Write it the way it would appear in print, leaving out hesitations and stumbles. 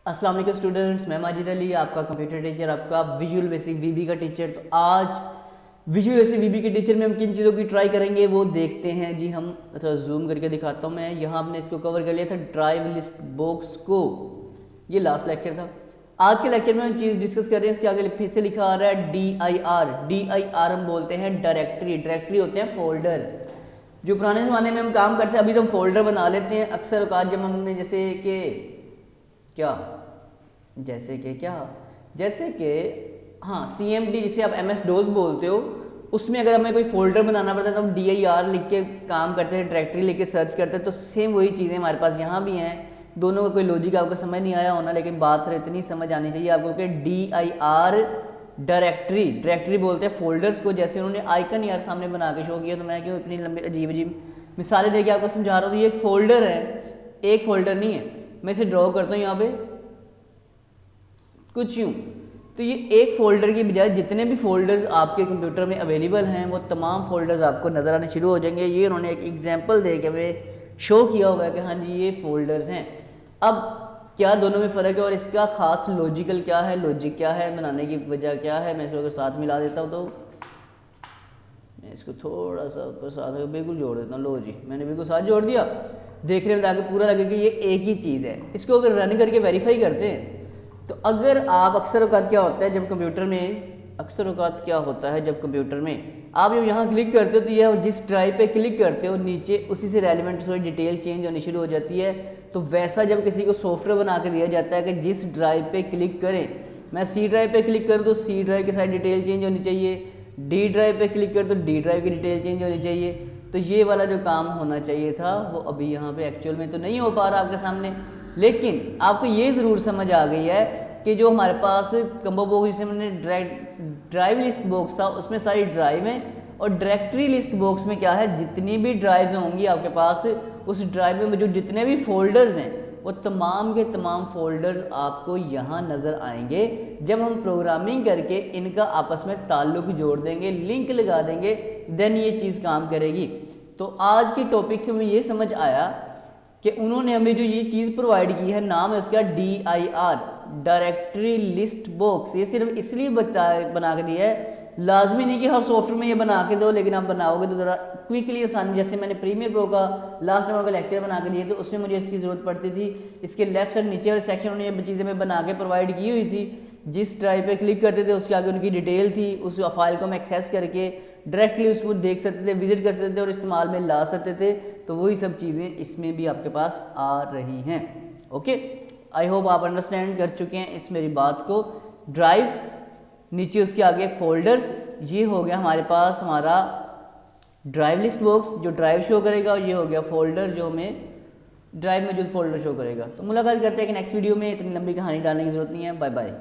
अस्सलाम वालेकुम स्टूडेंट्स, मैं माजिद अली आपका कंप्यूटर टीचर, आपका विजुअल बेसिक वीबी का टीचर। तो आज विजुअल बेसिक वीबी के टीचर में हम किन चीज़ों की ट्राई करेंगे वो देखते हैं जी। हम थोड़ा जूम करके दिखाता हूँ। मैं यहाँ आपने इसको कवर कर लिया था ड्राइव लिस्ट बॉक्स को, ये लास्ट लेक्चर था। आज के लेक्चर में हम चीज़ डिस्कस कर रहे हैं। इसके आगे फिर से लिखा आ रहा है DIR हम बोलते हैं डायरेक्टरी। डायरेक्टरी होते हैं फोल्डर्स। जो पुराने ज़माने में हम काम करते हैं अभी तो हम फोल्डर बना लेते हैं अक्सर औकात, जब हमने जैसे कि हाँ CMD जिसे आप MS DOS बोलते हो, उसमें अगर हमें कोई फोल्डर बनाना पड़ता है तो हम DIR लिख के काम करते हैं, डायरेक्टरी लिख के सर्च करते हैं। तो सेम वही चीज़ें हमारे पास यहाँ भी हैं। दोनों का कोई लॉजिक आपको समझ नहीं आया होना, लेकिन बात है इतनी समझ आनी चाहिए आपको कि DIR डायरेक्टरी बोलते हैं फोल्डर्स को। जैसे उन्होंने आइकन यार सामने बना के शो किया, तो मैं क्यों इतनी लंबी अजीब मिसालें देके आपको समझा रहा हूँ। तो ये एक फोल्डर है, एक फोल्डर नहीं है। मैं इसे ड्रॉ करता हूँ यहाँ पे कुछ यूँ। तो ये एक फोल्डर की बजाय जितने भी फोल्डर्स आपके कंप्यूटर में अवेलेबल हैं वो तमाम फोल्डर्स आपको नज़र आने शुरू हो जाएंगे। ये उन्होंने एक एग्जांपल दे के हमें शो किया हुआ है कि हाँ जी ये फोल्डर्स हैं। अब क्या दोनों में फ़र्क है और इसका खास लॉजिकल क्या है, लॉजिक क्या है, बनाने की वजह क्या है, मैं इसको अगर साथ मिला देता हूँ तो मैं इसको थोड़ा सा ऊपर साथ बिल्कुल जोड़ देता हूँ। लो जी, मैंने बिल्कुल साथ जोड़ दिया। देखने में ताकि पूरा लगे कि ये एक ही चीज़ है। इसको अगर रन करके वेरीफाई करते हैं तो अगर आप अक्सर औकात क्या होता है जब कंप्यूटर में आप जब यहाँ क्लिक करते हो तो यह जिस ड्राइव पे क्लिक करते हो नीचे उसी से रेलिवेंट थोड़ी डिटेल चेंज होनी शुरू हो जाती है। तो वैसा जब किसी को सॉफ्टवेयर बना के दिया जाता है कि जिस ड्राइव पे क्लिक करें, मैं C ड्राइव पे क्लिक करूँ तो C ड्राइव की साइड डिटेल चेंज होनी चाहिए, D ड्राइव पे क्लिक करें तो D ड्राइव की डिटेल चेंज होनी चाहिए। तो ये वाला जो काम होना चाहिए था वो अभी यहाँ पे एक्चुअल में तो नहीं हो पा रहा आपके सामने, लेकिन आपको ये ज़रूर समझ आ गई है कि जो हमारे पास कंबो बॉक्स जिसे मैंने ड्राइव लिस्ट बॉक्स था उसमें सारी ड्राइव हैं, और डायरेक्टरी लिस्ट बॉक्स में क्या है, जितनी भी ड्राइव्स होंगी आपके पास उस ड्राइव में मौजूद जितने भी फोल्डर्स हैं वो तमाम के तमाम फोल्डर्स आपको यहाँ नज़र आएंगे। जब हम प्रोग्रामिंग करके इनका आपस में ताल्लुक जोड़ देंगे, लिंक लगा देंगे, देन ये चीज़ काम करेगी। तो आज के टॉपिक से हमें ये समझ आया कि उन्होंने हमें जो ये चीज़ प्रोवाइड की है, नाम है उसका DIR डायरेक्टरी लिस्ट बॉक्स। ये सिर्फ इसलिए बना के दिया है, लाजमी नहीं कि हर सॉफ्टवेयर में ये बना के दो, लेकिन आप बनाओगे तो ज़रा क्विकली आसानी। जैसे मैंने प्रीमियर प्रो का लास्ट टाइम का लेक्चर बना के दिए तो उसमें मुझे इसकी ज़रूरत पड़ती थी। इसके लेफ्ट साइड नीचे वाले सेक्शन उन्होंने ये चीज़ें मैं बना के प्रोवाइड की हुई थी। जिस ड्राइव पे क्लिक करते थे उसके आगे उनकी डिटेल थी, उस फाइल को हम एक्सेस करके डायरेक्टली उसको देख सकते थे, विजिट कर सकते थे और इस्तेमाल में ला सकते थे। तो वही सब चीज़ें इसमें भी आपके पास आ रही हैं। ओके, आई होप आप अंडरस्टैंड कर चुके हैं इस मेरी बात को। ड्राइव, नीचे उसके आगे फोल्डर्स, ये हो गया हमारे पास हमारा ड्राइव लिस्ट बॉक्स जो ड्राइव शो करेगा, और ये हो गया फोल्डर जो हमें ड्राइव में जो फोल्डर शो करेगा। तो मुलाकात करते हैं कि नेक्स्ट वीडियो में। इतनी लंबी कहानी डालने की जरूरत नहीं है। Bye bye.